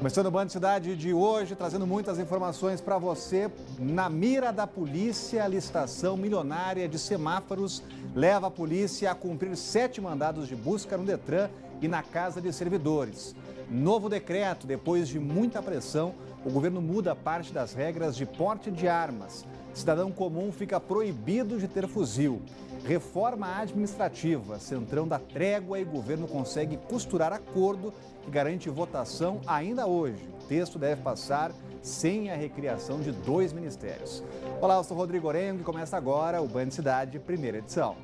Começando o Band Cidade de hoje, trazendo muitas informações para você. Na mira da polícia, a licitação milionária de semáforos leva a polícia a cumprir 7 mandados de busca no Detran e na Casa de Servidores. Novo decreto, depois de muita pressão, o governo muda parte das regras de porte de armas. Cidadão comum fica proibido de ter fuzil. Reforma administrativa, Centrão dá trégua e governo consegue costurar acordo que garante votação ainda hoje. O texto deve passar sem a recriação de 2 ministérios. Olá, eu sou Rodrigo Orengo e começa agora o Band Cidade, primeira edição.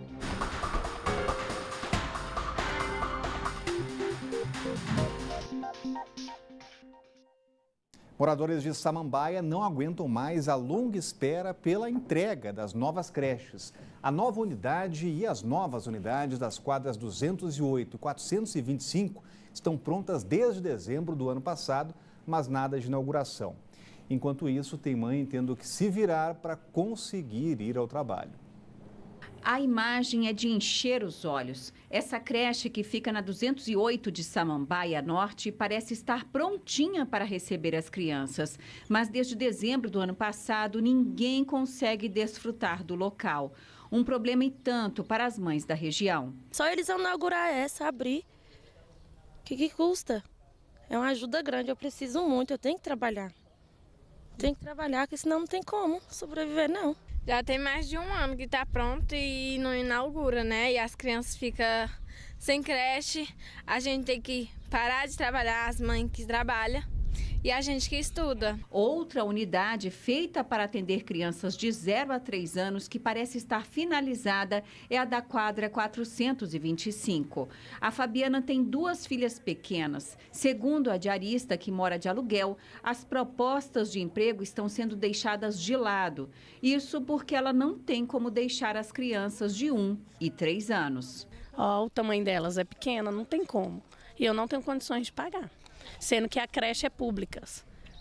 Moradores de Samambaia não aguentam mais a longa espera pela entrega das novas creches. A nova unidade e as novas unidades das quadras 208 e 425 estão prontas desde dezembro do ano passado, mas nada de inauguração. Enquanto isso, tem mãe tendo que se virar para conseguir ir ao trabalho. A imagem é de encher os olhos. Essa creche que fica na 208 de Samambaia Norte parece estar prontinha para receber as crianças. Mas desde dezembro do ano passado, ninguém consegue desfrutar do local. Um problema e tanto para as mães da região. Só eles inaugurar abrir. O que custa? É uma ajuda grande, eu preciso muito, eu tenho que trabalhar. Tenho que trabalhar, porque senão não tem como sobreviver, não. Já tem mais de um ano que está pronto e não inaugura, né? E as crianças ficam sem creche, a gente tem que parar de trabalhar, as mães que trabalham e a gente que estuda. Outra unidade feita para atender crianças de 0 a 3 anos que parece estar finalizada é a da quadra 425. A Fabiana tem 2 filhas pequenas. Segundo a diarista que mora de aluguel, as propostas de emprego estão sendo deixadas de lado. Isso porque ela não tem como deixar as crianças de 1 e 3 anos. O tamanho delas é pequeno, não tem como. E eu não tenho condições de pagar. Sendo que a creche é pública,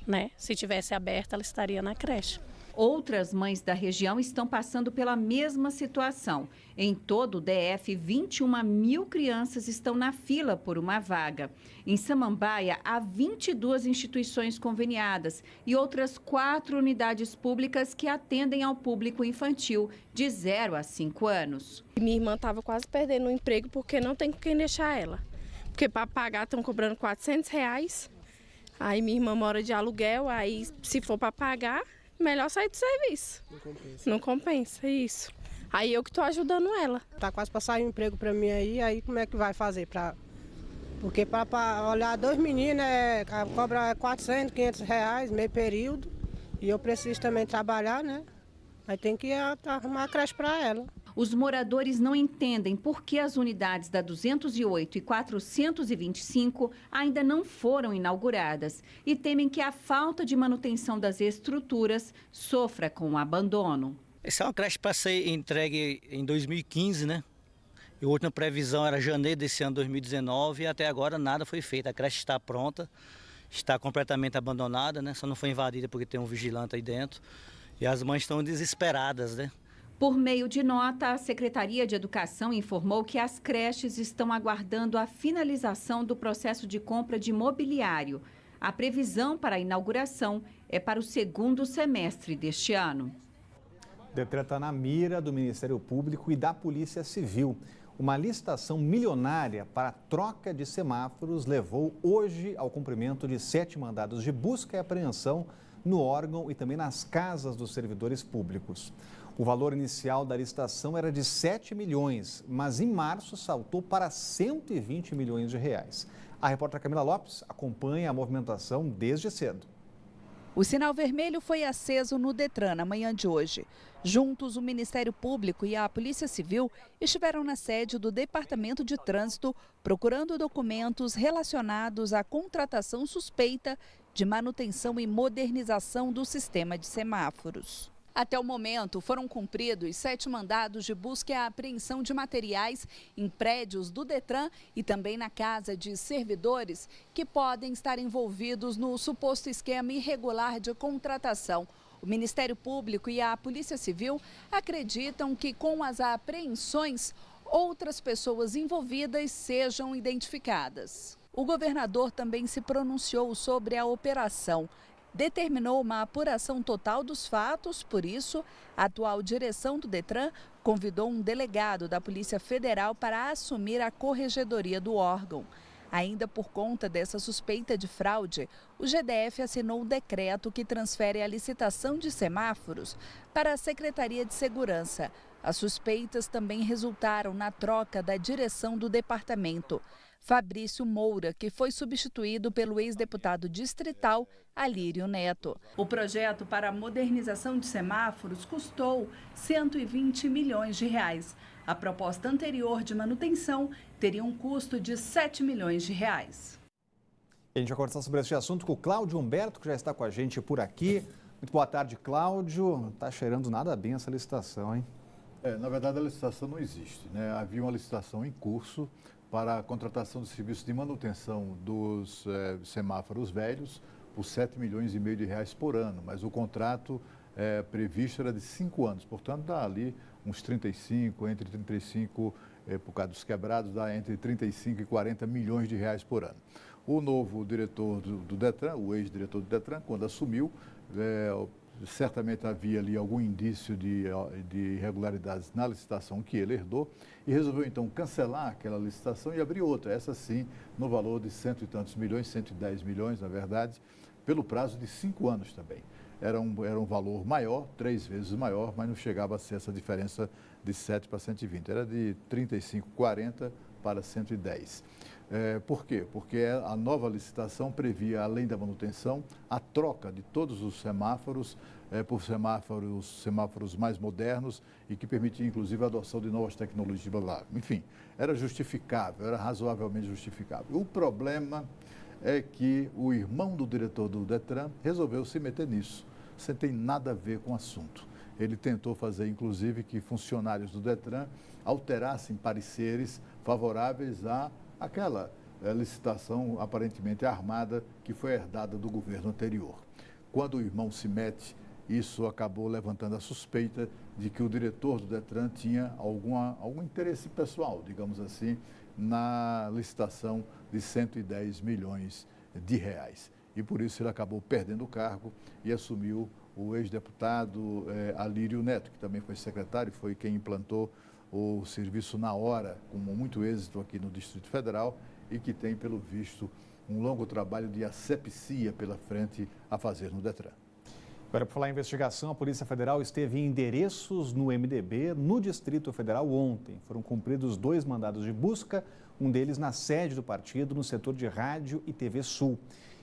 né? Se tivesse aberta, ela estaria na creche. Outras mães da região estão passando pela mesma situação. Em todo o DF, 21 mil crianças estão na fila por uma vaga. Em Samambaia, há 22 instituições conveniadas e outras 4 unidades públicas que atendem ao público infantil de 0 a 5 anos. Minha irmã estava quase perdendo o emprego porque não tem com quem deixar ela. Porque para pagar estão cobrando R$400. Aí minha irmã mora de aluguel, aí se for para pagar, melhor sair do serviço. Não compensa. Não compensa, isso. Aí eu que estou ajudando ela. Tá quase para sair um emprego para mim aí como é que vai fazer? Porque para olhar 2 meninos, cobra R$400, R$500, meio período. E eu preciso também trabalhar, né? Aí tem que arrumar a creche para ela. Os moradores não entendem por que as unidades da 208 e 425 ainda não foram inauguradas e temem que a falta de manutenção das estruturas sofra com o abandono. Essa é uma creche para ser entregue em 2015, né? E a última previsão era janeiro desse ano, 2019, e até agora nada foi feito. A creche está pronta, está completamente abandonada, né? Só não foi invadida porque tem um vigilante aí dentro. E as mães estão desesperadas, né? Por meio de nota, a Secretaria de Educação informou que as creches estão aguardando a finalização do processo de compra de mobiliário. A previsão para a inauguração é para o 2º semestre deste ano. O Detran está na mira do Ministério Público e da Polícia Civil. Uma licitação milionária para a troca de semáforos levou hoje ao cumprimento de 7 mandados de busca e apreensão no órgão e também nas casas dos servidores públicos. O valor inicial da licitação era de 7 milhões, mas em março saltou para 120 milhões de reais. A repórter Camila Lopes acompanha a movimentação desde cedo. O sinal vermelho foi aceso no Detran na manhã de hoje. Juntos, o Ministério Público e a Polícia Civil estiveram na sede do Departamento de Trânsito procurando documentos relacionados à contratação suspeita de manutenção e modernização do sistema de semáforos. Até o momento, foram cumpridos 7 mandados de busca e apreensão de materiais em prédios do Detran e também na casa de servidores que podem estar envolvidos no suposto esquema irregular de contratação. O Ministério Público e a Polícia Civil acreditam que com as apreensões, outras pessoas envolvidas sejam identificadas. O governador também se pronunciou sobre a operação. Determinou uma apuração total dos fatos, por isso, a atual direção do Detran convidou um delegado da Polícia Federal para assumir a corregedoria do órgão. Ainda por conta dessa suspeita de fraude, o GDF assinou um decreto que transfere a licitação de semáforos para a Secretaria de Segurança. As suspeitas também resultaram na troca da direção do departamento. Fabrício Moura, que foi substituído pelo ex-deputado distrital Alírio Neto. O projeto para a modernização de semáforos custou 120 milhões de reais. A proposta anterior de manutenção teria um custo de 7 milhões de reais. A gente vai conversar sobre esse assunto com o Cláudio Humberto, que já está com a gente por aqui. Muito boa tarde, Cláudio. Está cheirando nada bem essa licitação, hein? Na verdade, a licitação não existe, né? Havia uma licitação em curso para a contratação de serviços de manutenção dos semáforos velhos por 7 milhões e meio de reais por ano, mas o contrato previsto era de 5 anos, portanto dá ali uns 35, entre 35, por causa dos quebrados, dá entre 35 e 40 milhões de reais por ano. O novo diretor do Detran, o ex-diretor do Detran, quando assumiu, certamente havia ali algum indício de irregularidades na licitação que ele herdou e resolveu então cancelar aquela licitação e abrir outra, essa sim, no valor de cento e tantos milhões, 110 milhões na verdade, pelo prazo de 5 anos também. Era um valor maior, 3 vezes maior, mas não chegava a ser essa diferença de 7 para 120, era de 35, 40 para 110. Por quê? Porque a nova licitação previa, além da manutenção, a troca de todos os semáforos por semáforos mais modernos e que permitia, inclusive, a adoção de novas tecnologias, blá, blá. Enfim, era justificável, era razoavelmente justificável. O problema é que o irmão do diretor do Detran resolveu se meter nisso, sem ter nada a ver com o assunto. Ele tentou fazer, inclusive, que funcionários do Detran alterassem pareceres favoráveis àquela licitação aparentemente armada que foi herdada do governo anterior. Quando o irmão se mete, isso acabou levantando a suspeita de que o diretor do Detran tinha algum interesse pessoal, digamos assim, na licitação de 110 milhões de reais. E por isso ele acabou perdendo o cargo e assumiu o ex-deputado Alírio Neto, que também foi secretário, foi quem implantou o serviço na hora, com muito êxito aqui no Distrito Federal e que tem, pelo visto, um longo trabalho de asepsia pela frente a fazer no Detran. Agora, por falar em investigação, a Polícia Federal esteve em endereços no MDB, no Distrito Federal, ontem. Foram cumpridos 2 mandados de busca, um deles na sede do partido, no setor de Rádio e TV Sul.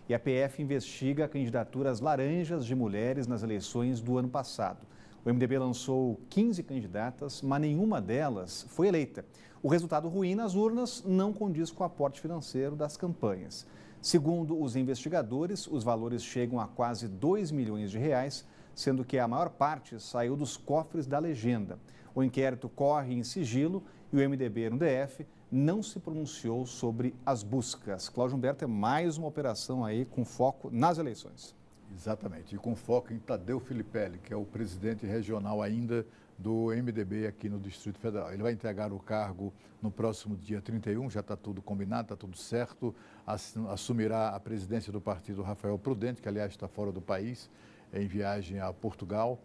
E a PF investiga candidaturas laranjas de mulheres nas eleições do ano passado. O MDB lançou 15 candidatas, mas nenhuma delas foi eleita. O resultado ruim nas urnas não condiz com o aporte financeiro das campanhas. Segundo os investigadores, os valores chegam a quase 2 milhões de reais, sendo que a maior parte saiu dos cofres da legenda. O inquérito corre em sigilo e o MDB no DF não se pronunciou sobre as buscas. Cláudio Humberto, é mais uma operação aí com foco nas eleições. Exatamente, e com foco em Tadeu Filipelli, que é o presidente regional ainda do MDB aqui no Distrito Federal. Ele vai entregar o cargo no próximo dia 31, já está tudo combinado, está tudo certo. Assumirá a presidência do partido Rafael Prudente, que aliás está fora do país, em viagem a Portugal.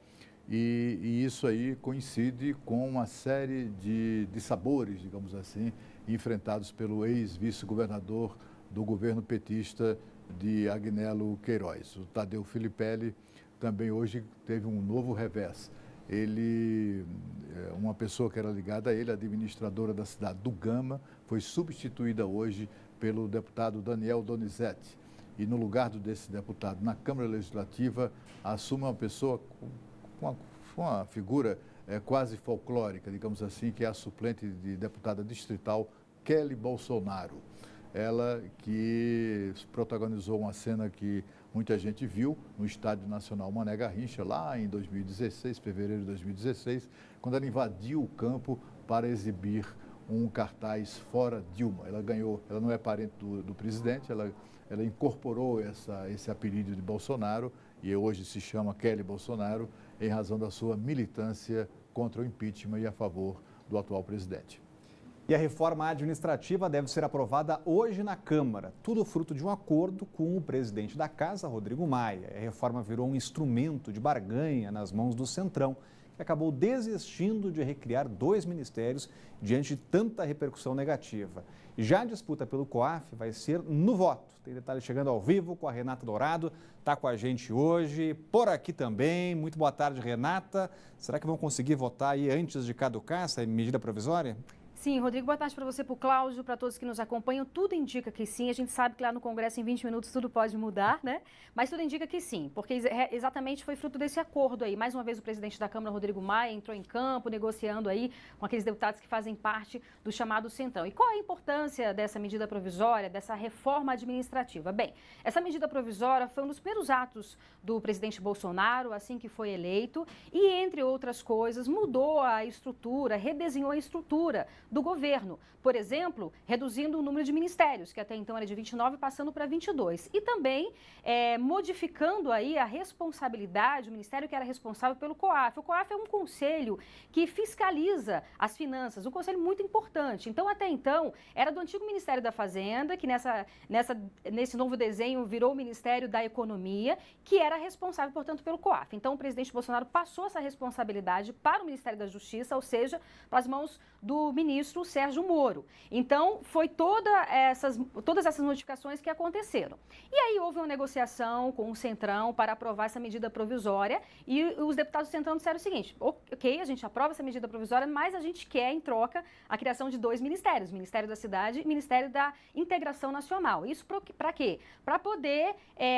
E isso aí coincide com uma série de sabores, digamos assim, enfrentados pelo ex-vice-governador do governo petista de Agnello Queiroz. O Tadeu Filipelli também hoje teve um novo revés. Ele, uma pessoa que era ligada a ele, administradora da cidade do Gama, foi substituída hoje pelo deputado Daniel Donizete. E no lugar desse deputado na Câmara Legislativa, assume uma pessoa com uma figura quase folclórica, digamos assim, que é a suplente de deputada distrital Kelly Bolsonaro. Ela que protagonizou uma cena que muita gente viu no Estádio Nacional Mané Garrincha, lá em 2016, fevereiro de 2016, quando ela invadiu o campo para exibir um cartaz fora Dilma. Ela ganhou, ela não é parente do presidente, ela incorporou esse apelido de Bolsonaro e hoje se chama Kelly Bolsonaro em razão da sua militância contra o impeachment e a favor do atual presidente. E a reforma administrativa deve ser aprovada hoje na Câmara. Tudo fruto de um acordo com o presidente da Casa, Rodrigo Maia. A reforma virou um instrumento de barganha nas mãos do Centrão, que acabou desistindo de recriar 2 ministérios diante de tanta repercussão negativa. Já a disputa pelo COAF vai ser no voto. Tem detalhes chegando ao vivo com a Renata Dourado, está com a gente hoje, por aqui também. Muito boa tarde, Renata. Será que vão conseguir votar aí antes de caducar essa medida provisória? Sim, Rodrigo, boa tarde para você, para o Cláudio, para todos que nos acompanham. Tudo indica que sim. A gente sabe que lá no Congresso, em 20 minutos, tudo pode mudar, né? Mas tudo indica que sim, porque exatamente foi fruto desse acordo aí. Mais uma vez, o presidente da Câmara, Rodrigo Maia, entrou em campo, negociando aí com aqueles deputados que fazem parte do chamado Centrão. E qual a importância dessa medida provisória, dessa reforma administrativa? Bem, essa medida provisória foi um dos primeiros atos do presidente Bolsonaro, assim que foi eleito, e, entre outras coisas, mudou a estrutura, redesenhou a estrutura do governo. Por exemplo, reduzindo o número de ministérios, que até então era de 29, passando para 22. E também modificando aí a responsabilidade, o ministério que era responsável pelo COAF. O COAF é um conselho que fiscaliza as finanças, um conselho muito importante. Então, até então, era do antigo Ministério da Fazenda, que nesse novo desenho virou o Ministério da Economia, que era responsável, portanto, pelo COAF. Então, o presidente Bolsonaro passou essa responsabilidade para o Ministério da Justiça, ou seja, para as mãos do ministro Sérgio Moro. Então, foi todas essas modificações que aconteceram. E aí houve uma negociação com o Centrão para aprovar essa medida provisória e os deputados do Centrão disseram o seguinte: ok, a gente aprova essa medida provisória, mas a gente quer, em troca, a criação de 2 ministérios, Ministério da Cidade e Ministério da Integração Nacional. Isso para quê? Para poder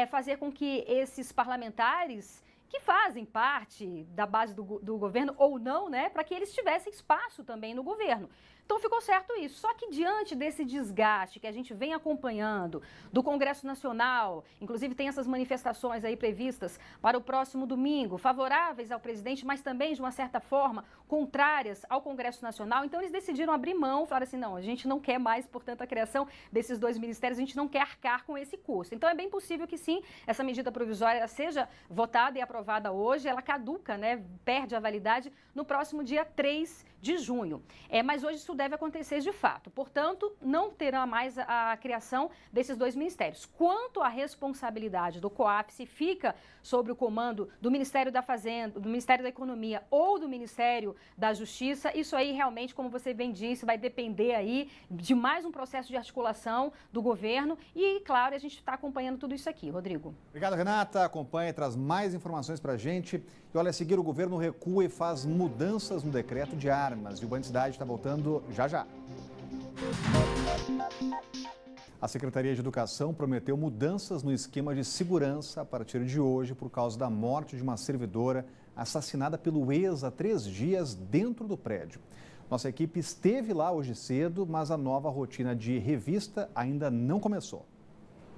fazer com que esses parlamentares que fazem parte da base do governo ou não, né, para que eles tivessem espaço também no governo. Então ficou certo isso. Só que diante desse desgaste que a gente vem acompanhando do Congresso Nacional, inclusive tem essas manifestações aí previstas para o próximo domingo, favoráveis ao presidente, mas também de uma certa forma contrárias ao Congresso Nacional, então eles decidiram abrir mão, falaram assim, não, a gente não quer mais, portanto, a criação desses 2 ministérios, a gente não quer arcar com esse custo. Então é bem possível que sim, essa medida provisória seja votada e aprovada hoje, ela caduca, né, perde a validade no próximo dia 3 de junho. Mas hoje isso deve acontecer de fato. Portanto, não terá mais a criação desses 2 ministérios. Quanto à responsabilidade do COAF, se fica sobre o comando do Ministério da Fazenda, do Ministério da Economia ou do Ministério da Justiça, isso aí realmente, como você bem disse, vai depender aí de mais um processo de articulação do governo e, claro, a gente está acompanhando tudo isso aqui. Rodrigo. Obrigado, Renata. Acompanha e traz mais informações para a gente. E olha, a seguir, o governo recua e faz mudanças no decreto de armas. E o Band Cidade está voltando já. A Secretaria de Educação prometeu mudanças no esquema de segurança a partir de hoje por causa da morte de uma servidora assassinada pelo ex há 3 dias dentro do prédio. Nossa equipe esteve lá hoje cedo, mas a nova rotina de revista ainda não começou.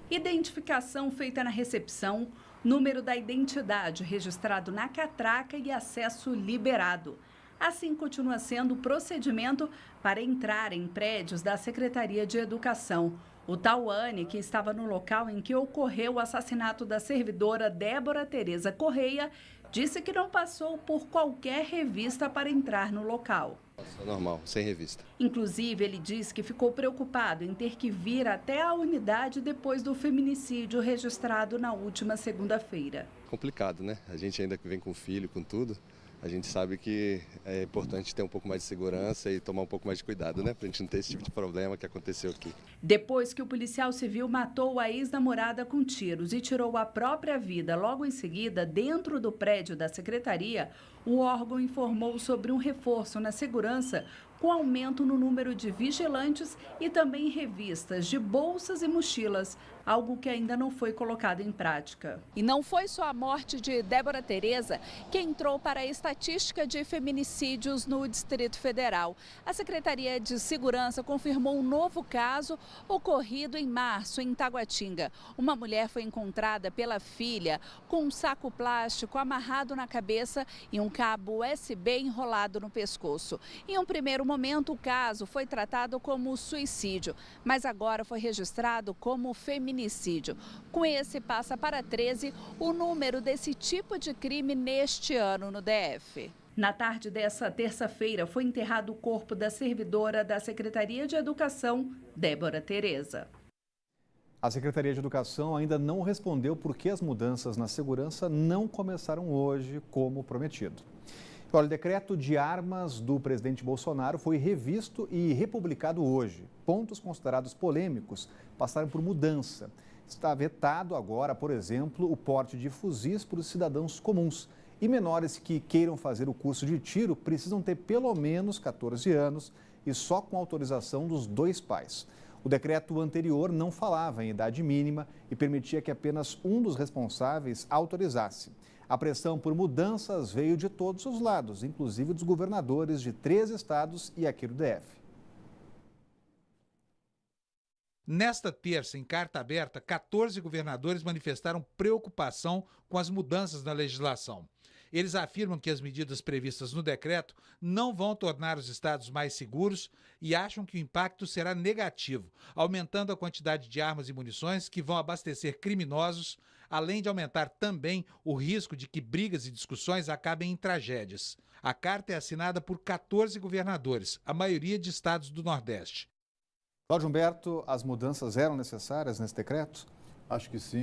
Identificação feita na recepção, número da identidade registrado na catraca e acesso liberado. Assim continua sendo o procedimento para entrar em prédios da Secretaria de Educação. O Tauane, que estava no local em que ocorreu o assassinato da servidora Débora Tereza Correia, disse que não passou por qualquer revista para entrar no local. Normal, sem revista. Inclusive, ele disse que ficou preocupado em ter que vir até a unidade depois do feminicídio registrado na última segunda-feira. Complicado, né? A gente ainda que vem com o filho, com tudo, a gente sabe que é importante ter um pouco mais de segurança e tomar um pouco mais de cuidado, né? Pra gente não ter esse tipo de problema que aconteceu aqui. Depois que o policial civil matou a ex-namorada com tiros e tirou a própria vida logo em seguida dentro do prédio da secretaria, o órgão informou sobre um reforço na segurança com aumento no número de vigilantes e também revistas de bolsas e mochilas, algo que ainda não foi colocado em prática. E não foi só a morte de Débora Tereza que entrou para a estatística de feminicídios no Distrito Federal. A Secretaria de Segurança confirmou um novo caso ocorrido em março, em Taguatinga. Uma mulher foi encontrada pela filha com um saco plástico amarrado na cabeça e um cabo USB enrolado no pescoço. Em um primeiro momento, o caso foi tratado como suicídio, mas agora foi registrado como feminicídio. Com esse, passa para 13 o número desse tipo de crime neste ano no DF. Na tarde dessa terça-feira, foi enterrado o corpo da servidora da Secretaria de Educação, Débora Tereza. A Secretaria de Educação ainda não respondeu por que as mudanças na segurança não começaram hoje, como prometido. Olha, o decreto de armas do presidente Bolsonaro foi revisto e republicado hoje. Pontos considerados polêmicos passaram por mudança. Está vetado agora, por exemplo, o porte de fuzis para os cidadãos comuns. E menores que queiram fazer o curso de tiro precisam ter pelo menos 14 anos e só com autorização dos 2 pais. O decreto anterior não falava em idade mínima e permitia que apenas um dos responsáveis autorizasse. A pressão por mudanças veio de todos os lados, inclusive dos governadores de 3 estados e aqui do DF. Nesta terça, em carta aberta, 14 governadores manifestaram preocupação com as mudanças na legislação. Eles afirmam que as medidas previstas no decreto não vão tornar os estados mais seguros e acham que o impacto será negativo, aumentando a quantidade de armas e munições que vão abastecer criminosos, além de aumentar também o risco de que brigas e discussões acabem em tragédias. A carta é assinada por 14 governadores, a maioria de estados do Nordeste. Cláudio Humberto, as mudanças eram necessárias nesse decreto? Acho que sim,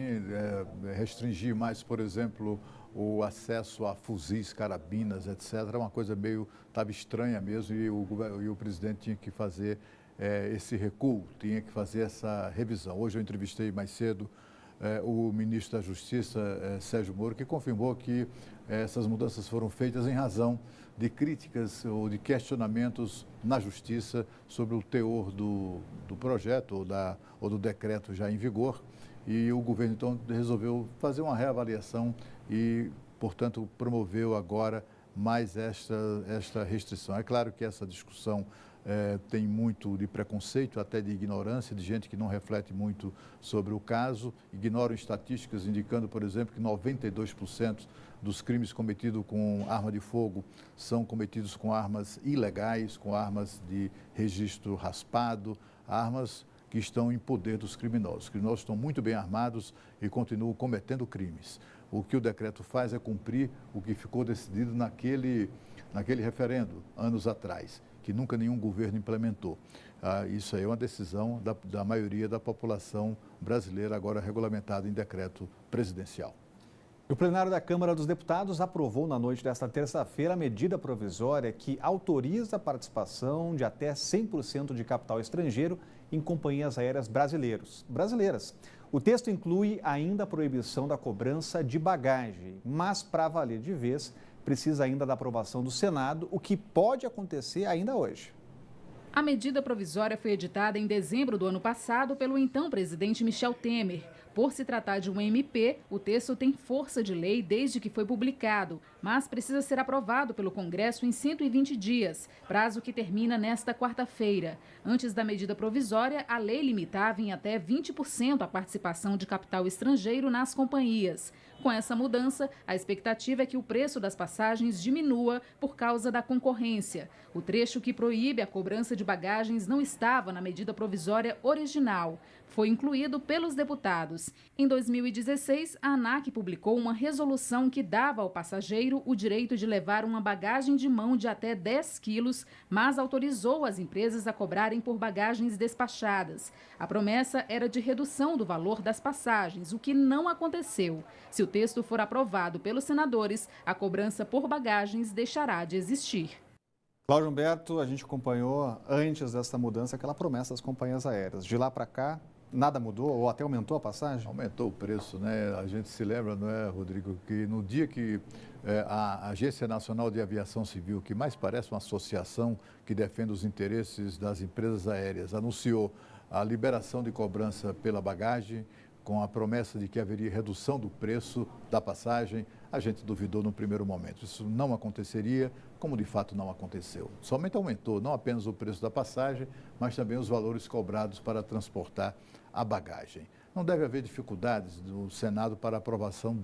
restringir mais, por exemplo, o acesso a fuzis, carabinas, etc. É uma coisa meio, estava estranha mesmo e o presidente tinha que fazer esse recuo, tinha que fazer essa revisão. Hoje eu entrevistei mais cedo o ministro da Justiça, Sérgio Moro, que confirmou que essas mudanças foram feitas em razão de críticas ou de questionamentos na Justiça sobre o teor do projeto ou do decreto já em vigor. E o governo, então, resolveu fazer uma reavaliação e, portanto, promoveu agora mais esta restrição. É claro que essa discussão tem muito de preconceito, até de ignorância, de gente que não reflete muito sobre o caso, ignoram estatísticas indicando, por exemplo, que 92% dos crimes cometidos com arma de fogo são cometidos com armas ilegais, com armas de registro raspado, armas que estão em poder dos criminosos. Os criminosos estão muito bem armados e continuam cometendo crimes. O que o decreto faz é cumprir o que ficou decidido naquele referendo, anos atrás, que nunca nenhum governo implementou. Isso aí é uma decisão da maioria da população brasileira, agora regulamentada em decreto presidencial. O plenário da Câmara dos Deputados aprovou na noite desta terça-feira a medida provisória que autoriza a participação de até 100% de capital estrangeiro em companhias aéreas brasileiras. O texto inclui ainda a proibição da cobrança de bagagem, mas para valer de vez, precisa ainda da aprovação do Senado, o que pode acontecer ainda hoje. A medida provisória foi editada em dezembro do ano passado pelo então presidente Michel Temer. Por se tratar de um MP, o texto tem força de lei desde que foi publicado, mas precisa ser aprovado pelo Congresso em 120 dias, prazo que termina nesta quarta-feira. Antes da medida provisória, a lei limitava em até 20% a participação de capital estrangeiro nas companhias. Com essa mudança, a expectativa é que o preço das passagens diminua por causa da concorrência. O trecho que proíbe a cobrança de bagagens não estava na medida provisória original. Foi incluído pelos deputados. Em 2016, a ANAC publicou uma resolução que dava ao passageiro o direito de levar uma bagagem de mão de até 10 quilos, mas autorizou as empresas a cobrarem por bagagens despachadas. A promessa era de redução do valor das passagens, o que não aconteceu. Se o texto for aprovado pelos senadores, a cobrança por bagagens deixará de existir. Cláudio Humberto, a gente acompanhou antes dessa mudança aquela promessa das companhias aéreas. De lá para cá, nada mudou ou até aumentou a passagem? Aumentou o preço, né? A gente se lembra, não é, Rodrigo, que no dia que a Agência Nacional de Aviação Civil, que mais parece uma associação que defende os interesses das empresas aéreas, anunciou a liberação de cobrança pela bagagem, com a promessa de que haveria redução do preço da passagem, a gente duvidou no primeiro momento. Isso não aconteceria, como de fato não aconteceu. Somente aumentou não apenas o preço da passagem, mas também os valores cobrados para transportar a bagagem. Não deve haver dificuldades do Senado para a aprovação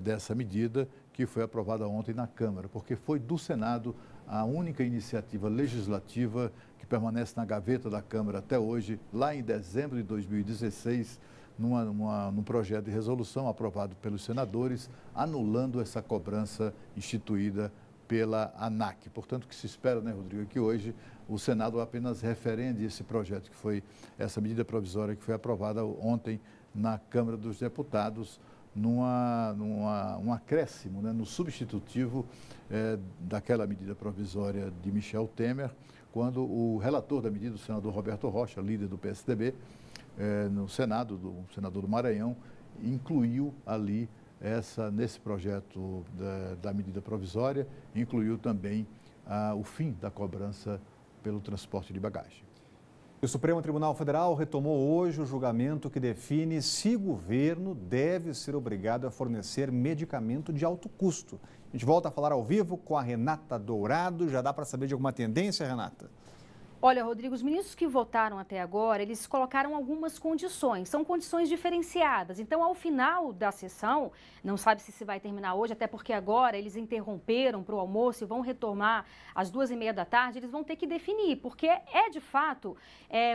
dessa medida que foi aprovada ontem na Câmara, porque foi do Senado a única iniciativa legislativa que permanece na gaveta da Câmara até hoje, lá em dezembro de 2016, num projeto de resolução aprovado pelos senadores, anulando essa cobrança instituída pela ANAC. Portanto, o que se espera, né, Rodrigo, é que hoje o Senado apenas referende esse projeto, que foi essa medida provisória que foi aprovada ontem na Câmara dos Deputados, um acréscimo, né, no substitutivo daquela medida provisória de Michel Temer, quando o relator da medida, o senador Roberto Rocha, líder do PSDB, no Senado, o senador do Maranhão, incluiu ali nesse projeto da medida provisória, incluiu também o fim da cobrança pelo transporte de bagagem. O Supremo Tribunal Federal retomou hoje o julgamento que define se o governo deve ser obrigado a fornecer medicamento de alto custo. A gente volta a falar ao vivo com a Renata Dourado. Já dá para saber de alguma tendência, Renata? Olha, Rodrigo, os ministros que votaram até agora, eles colocaram algumas condições, são condições diferenciadas. Então, ao final da sessão, não sabe se vai terminar hoje, até porque agora eles interromperam para o almoço e vão retomar às 2h30 da tarde, eles vão ter que definir, porque de fato,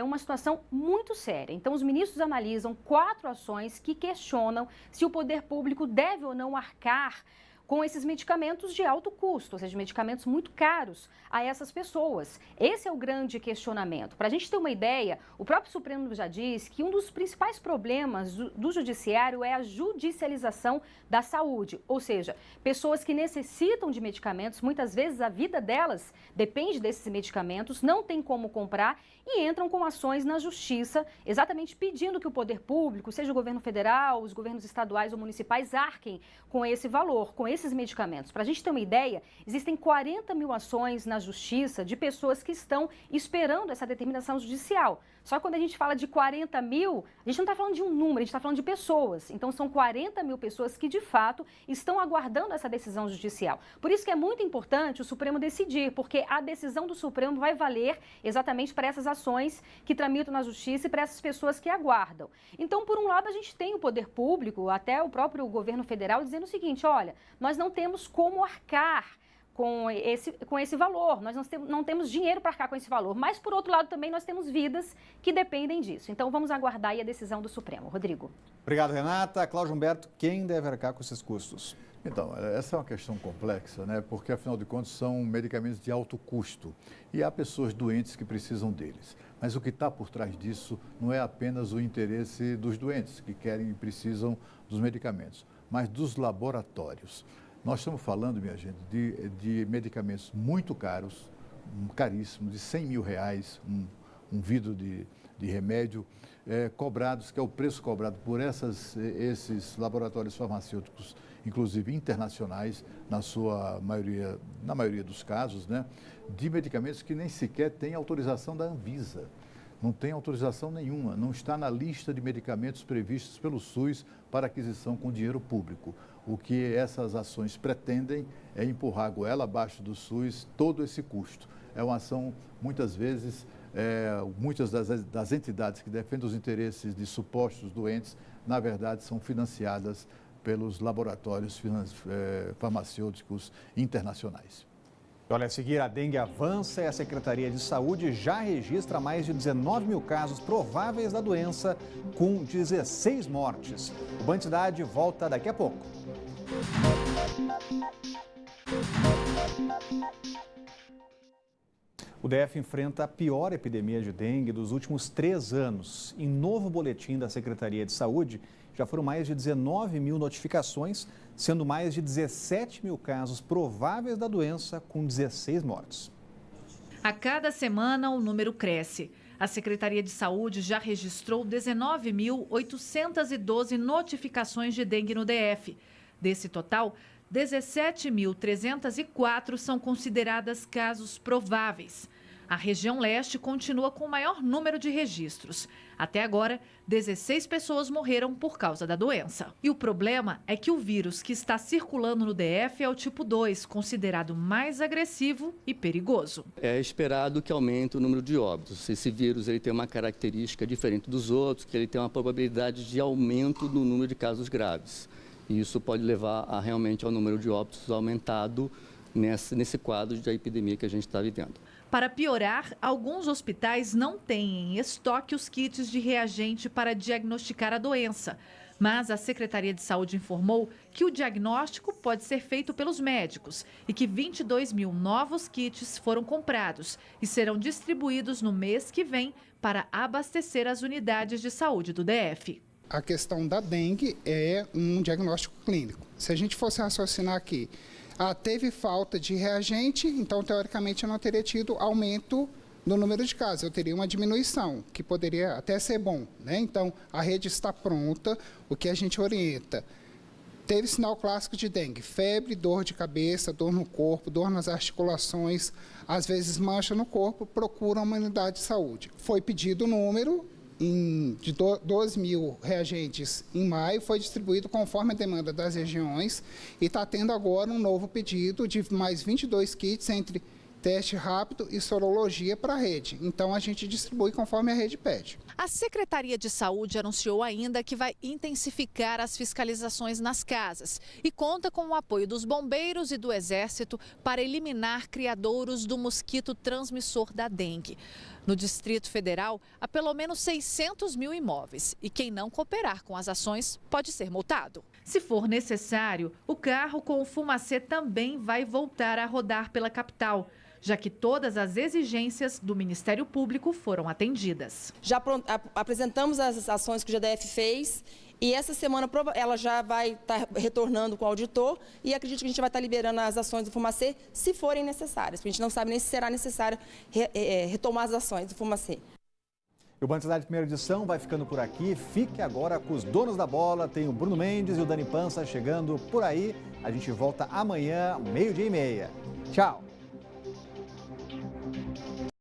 uma situação muito séria. Então, os ministros analisam 4 ações que questionam se o poder público deve ou não arcar com esses medicamentos de alto custo, ou seja, medicamentos muito caros a essas pessoas. Esse é o grande questionamento. Para a gente ter uma ideia, o próprio Supremo já diz que um dos principais problemas do judiciário é a judicialização da saúde, ou seja, pessoas que necessitam de medicamentos, muitas vezes a vida delas depende desses medicamentos, não tem como comprar e entram com ações na justiça, exatamente pedindo que o poder público, seja o governo federal, os governos estaduais ou municipais, arquem com esse valor, com esses medicamentos. Para a gente ter uma ideia, existem 40 mil ações na justiça de pessoas que estão esperando essa determinação judicial. Só que quando a gente fala de 40 mil, a gente não está falando de um número, a gente está falando de pessoas. Então, são 40 mil pessoas que, de fato, estão aguardando essa decisão judicial. Por isso que é muito importante o Supremo decidir, porque a decisão do Supremo vai valer exatamente para essas ações que tramitam na justiça e para essas pessoas que aguardam. Então, por um lado, a gente tem o poder público, até o próprio governo federal, dizendo o seguinte, olha, nós não temos como arcar com esse valor, nós não temos dinheiro para arcar com esse valor, mas, por outro lado, também nós temos vidas que dependem disso. Então, vamos aguardar aí a decisão do Supremo. Rodrigo. Obrigado, Renata. Cláudio Humberto, quem deve arcar com esses custos? Então, essa é uma questão complexa, né? Porque, afinal de contas, são medicamentos de alto custo e há pessoas doentes que precisam deles. Mas o que está por trás disso não é apenas o interesse dos doentes que querem e precisam dos medicamentos, mas dos laboratórios. Nós estamos falando, minha gente, de medicamentos muito caros, caríssimos, de R$100 mil, um vidro de remédio, cobrados, que é o preço cobrado por esses laboratórios farmacêuticos, inclusive internacionais, na maioria dos casos, né, de medicamentos que nem sequer têm autorização da Anvisa. Não tem autorização nenhuma, não está na lista de medicamentos previstos pelo SUS para aquisição com dinheiro público. O que essas ações pretendem é empurrar a goela abaixo do SUS todo esse custo. É uma ação, muitas vezes, muitas das entidades que defendem os interesses de supostos doentes, na verdade, são financiadas pelos laboratórios farmacêuticos internacionais. Olha, a seguir, a dengue avança e a Secretaria de Saúde já registra mais de 19 mil casos prováveis da doença, com 16 mortes. O Band Cidade volta daqui a pouco. O DF enfrenta a pior epidemia de dengue dos últimos 3 anos. Em novo boletim da Secretaria de Saúde, já foram mais de 19 mil notificações, sendo mais de 17 mil casos prováveis da doença, com 16 mortes. A cada semana, o número cresce. A Secretaria de Saúde já registrou 19.812 notificações de dengue no DF. Desse total, 17.304 são consideradas casos prováveis. A região leste continua com o maior número de registros. Até agora, 16 pessoas morreram por causa da doença. E o problema é que o vírus que está circulando no DF é o tipo 2, considerado mais agressivo e perigoso. É esperado que aumente o número de óbitos. Esse vírus ele tem uma característica diferente dos outros, que ele tem uma probabilidade de aumento no número de casos graves. E isso pode levar realmente ao número de óbitos aumentado nesse quadro de epidemia que a gente está vivendo. Para piorar, alguns hospitais não têm em estoque os kits de reagente para diagnosticar a doença. Mas a Secretaria de Saúde informou que o diagnóstico pode ser feito pelos médicos e que 22 mil novos kits foram comprados e serão distribuídos no mês que vem para abastecer as unidades de saúde do DF. A questão da dengue é um diagnóstico clínico. Se a gente fosse raciocinar aqui, teve falta de reagente, então teoricamente eu não teria tido aumento no número de casos, eu teria uma diminuição, que poderia até ser bom, né? Então, a rede está pronta, o que a gente orienta. Teve sinal clássico de dengue, febre, dor de cabeça, dor no corpo, dor nas articulações, às vezes mancha no corpo, procura uma unidade de saúde. Foi pedido o número de 12 mil reagentes em maio, foi distribuído conforme a demanda das regiões e está tendo agora um novo pedido de mais 22 kits entre teste rápido e sorologia para a rede. Então, a gente distribui conforme a rede pede. A Secretaria de Saúde anunciou ainda que vai intensificar as fiscalizações nas casas e conta com o apoio dos bombeiros e do Exército para eliminar criadouros do mosquito transmissor da dengue. No Distrito Federal, há pelo menos 600 mil imóveis e quem não cooperar com as ações pode ser multado. Se for necessário, o carro com o fumacê também vai voltar a rodar pela capital, já que todas as exigências do Ministério Público foram atendidas. Já apresentamos as ações que o GDF fez e essa semana ela já vai estar retornando com o auditor e acredito que a gente vai estar liberando as ações do fumacê se forem necessárias, porque a gente não sabe nem se será necessário retomar as ações do fumacê. O Band Cidade Primeira Edição vai ficando por aqui. Fique agora com os donos da bola. Tem o Bruno Mendes e o Dani Pança chegando por aí. A gente volta amanhã, 12:30. Tchau!